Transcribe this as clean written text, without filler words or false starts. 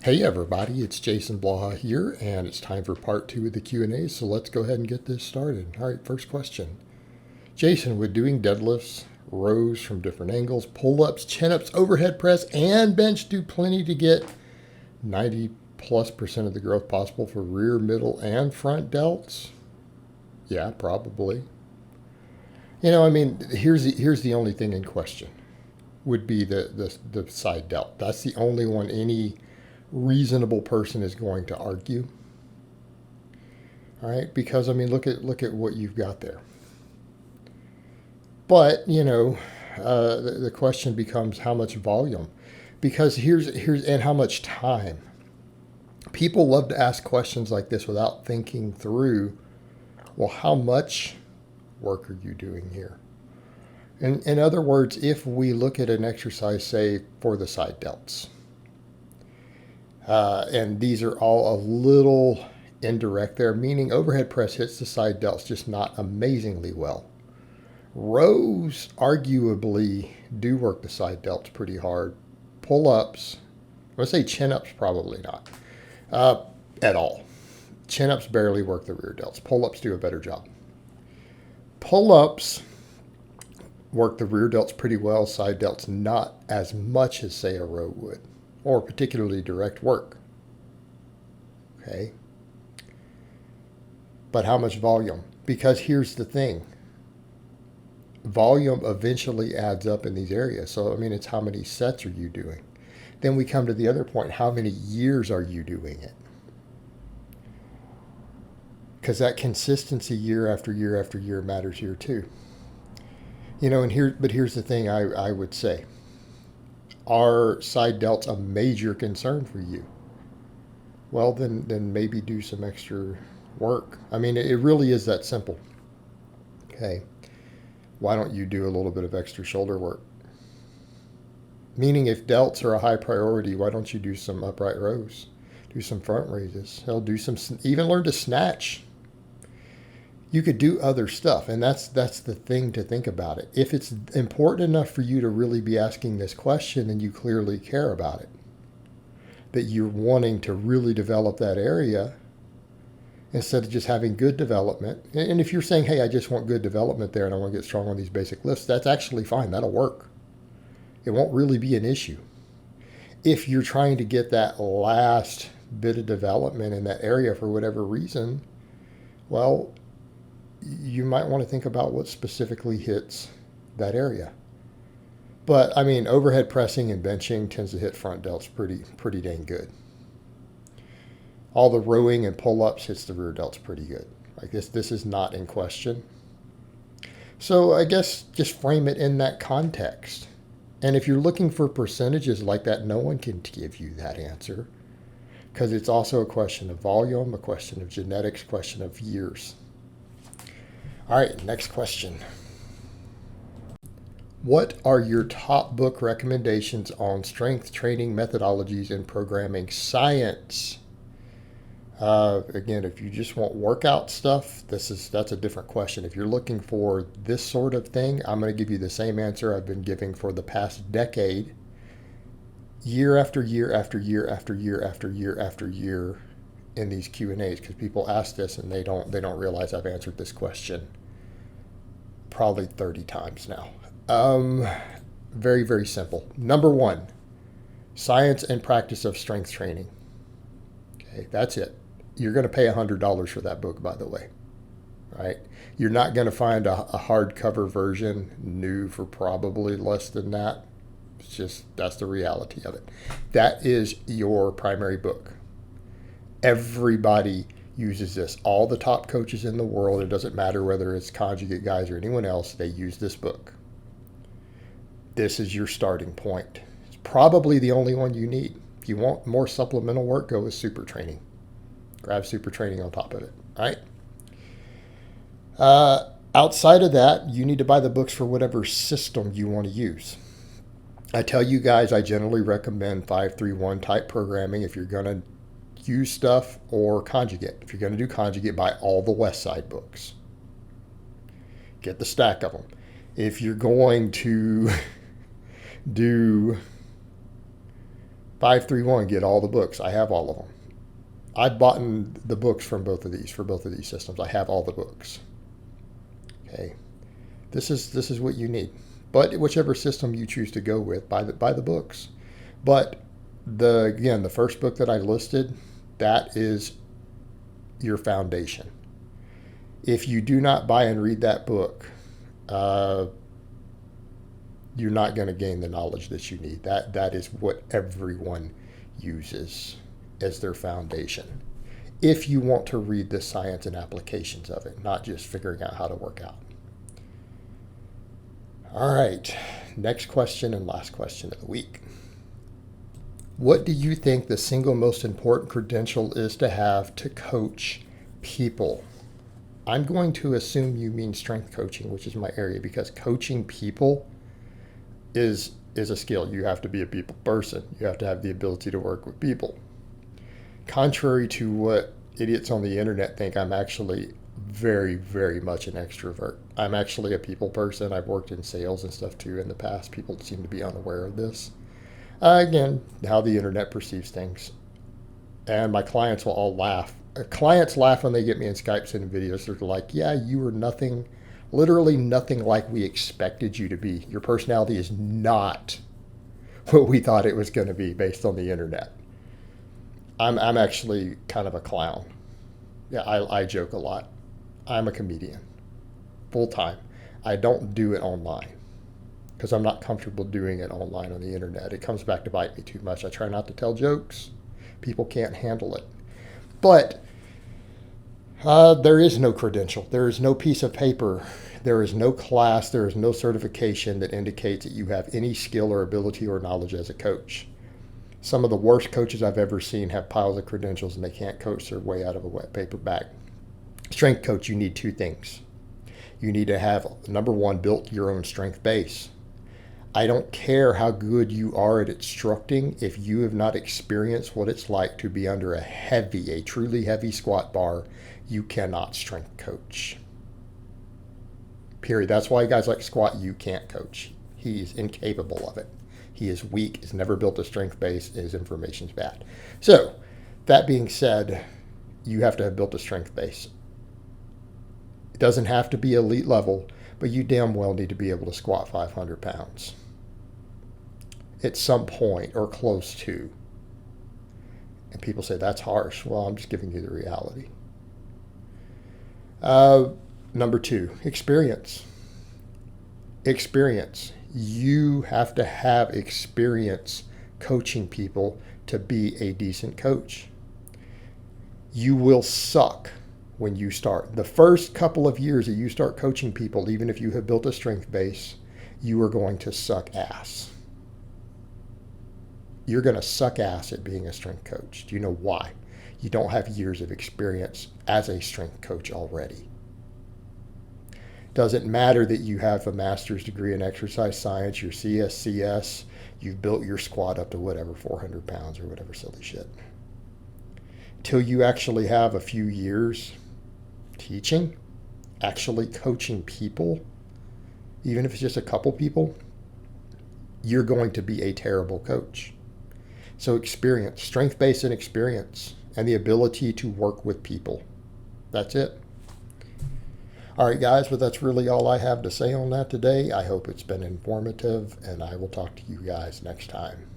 Hey everybody, it's Jason Blaha here, and it's time for part 2 of the Q&A, so let's go ahead and get this started. All right, first question. Jason, would doing deadlifts, rows from different angles, pull-ups, chin-ups, overhead press, and bench do plenty to get 90+% of the growth possible for rear, middle, and front delts? Yeah, probably. Here's the only thing in question would be the side delt. That's the only one any reasonable person is going to argue. All right, because look at what you've got there. But the question becomes how much volume, because here's and how much time. People love to ask questions like this without thinking through, well, how much work are you doing here? In other words, if we look at an exercise, say for the side delts, and these are all a little indirect there, meaning overhead press hits the side delts just not amazingly well. Rows arguably do work the side delts pretty hard. Pull-ups, let's say chin-ups, probably not at all. Chin-ups barely work the rear delts. Pull-ups do a better job. Pull-ups work the rear delts pretty well, side delts not as much as, say, a row would, or particularly direct work. Okay. But how much volume? Because here's the thing. Volume eventually adds up in these areas. So, it's how many sets are you doing? Then we come to the other point. How many years are you doing it? Because that consistency year after year after year matters here too. But here's the thing I would say. Are side delts a major concern for you? Well, then maybe do some extra work. It really is that simple. Okay. Why don't you do a little bit of extra shoulder work? Meaning, if delts are a high priority, why don't you do some upright rows? Do some front raises. Hell, even learn to snatch. You could do other stuff, and that's the thing to think about it. If it's important enough for you to really be asking this question, then you clearly care about it, that you're wanting to really develop that area instead of just having good development. And if you're saying, hey, I just want good development there and I want to get strong on these basic lifts, that's actually fine. That'll work. It won't really be an issue. If you're trying to get that last bit of development in that area for whatever reason, well, you might want to think about what specifically hits that area. But overhead pressing and benching tends to hit front delts pretty dang good. All the rowing and pull-ups hits the rear delts pretty good. Like this is not in question. So I guess just frame it in that context. And if you're looking for percentages like that, no one can give you that answer, because it's also a question of volume, a question of genetics, a question of years. All right, next question. What are your top book recommendations on strength training methodologies and programming science? Again, if you just want workout stuff, that's a different question. If you're looking for this sort of thing, I'm going to give you the same answer I've been giving for the past decade, year after year after year after year after year after year in these Q&As, because people ask this and they don't realize I've answered this question probably 30 times now. Very, very simple. Number one, science and practice of strength training. Okay, that's it. You're going to pay $100 for that book, by the way. Right? You're not going to find a hardcover version new for probably less than that. That's the reality of it. That is your primary book. Everybody uses this. All the top coaches in the world, it doesn't matter whether it's conjugate guys or anyone else, they use this book. This is your starting point. It's probably the only one you need. If you want more supplemental work, go with super training. Grab super training on top of it. All right. Outside of that, you need to buy the books for whatever system you want to use. I tell you guys, I generally recommend 5-3-1 type programming if you're going to use stuff, or conjugate. If you're going to do conjugate, buy all the West Side books. Get the stack of them. If you're going to do 531, get all the books. I have all of them. I've bought the books from both of these, for both of these systems. I have all the books. Okay. This is what you need. But whichever system you choose to go with, buy the books. But the first book that I listed, that is your foundation. If you do not buy and read that book, you're not going to gain the knowledge that you need. That is what everyone uses as their foundation. If you want to read the science and applications of it, not just figuring out how to work out. All right, next question and last question of the week. What do you think the single most important credential is to have to coach people? I'm going to assume you mean strength coaching, which is my area, because coaching people is a skill. You have to be a people person. You have to have the ability to work with people. Contrary to what idiots on the internet think, I'm actually very, very much an extrovert. I'm actually a people person. I've worked in sales and stuff too in the past. People seem to be unaware of this. Again, how the internet perceives things. And my clients will all laugh. Clients laugh when they get me in Skypes and videos. They're like, yeah, you are nothing, literally nothing like we expected you to be. Your personality is not what we thought it was going to be based on the internet. I'm actually kind of a clown. Yeah, I joke a lot. I'm a comedian, full time. I don't do it online because I'm not comfortable doing it online on the internet. It comes back to bite me too much. I try not to tell jokes. People can't handle it. But there is no credential. There is no piece of paper. There is no class. There is no certification that indicates that you have any skill or ability or knowledge as a coach. Some of the worst coaches I've ever seen have piles of credentials and they can't coach their way out of a wet paper bag. Strength coach, you need two things. You need to have, number one, built your own strength base. I don't care how good you are at instructing if you have not experienced what it's like to be under a truly heavy squat bar, you cannot strength coach. Period. That's why guys like squat, you can't coach. He is incapable of it. He is weak, has never built a strength base, his information's bad. So, that being said, you have to have built a strength base. It doesn't have to be elite level, but you damn well need to be able to squat 500 pounds at some point or close to. And people say, that's harsh. Well, I'm just giving you the reality. Number two, experience. Experience. You have to have experience coaching people to be a decent coach. You will suck when you start. The first couple of years that you start coaching people, even if you have built a strength base, you are going to suck ass. You're going to suck ass at being a strength coach. Do you know why? You don't have years of experience as a strength coach already. Doesn't matter that you have a master's degree in exercise science, your CSCS, you've built your squat up to whatever, 400 pounds or whatever silly shit. Till you actually have a few years teaching, actually coaching people, even if it's just a couple people, you're going to be a terrible coach. So experience, strength base and experience, and the ability to work with people. That's it. All right, guys, but that's really all I have to say on that today. I hope it's been informative, and I will talk to you guys next time.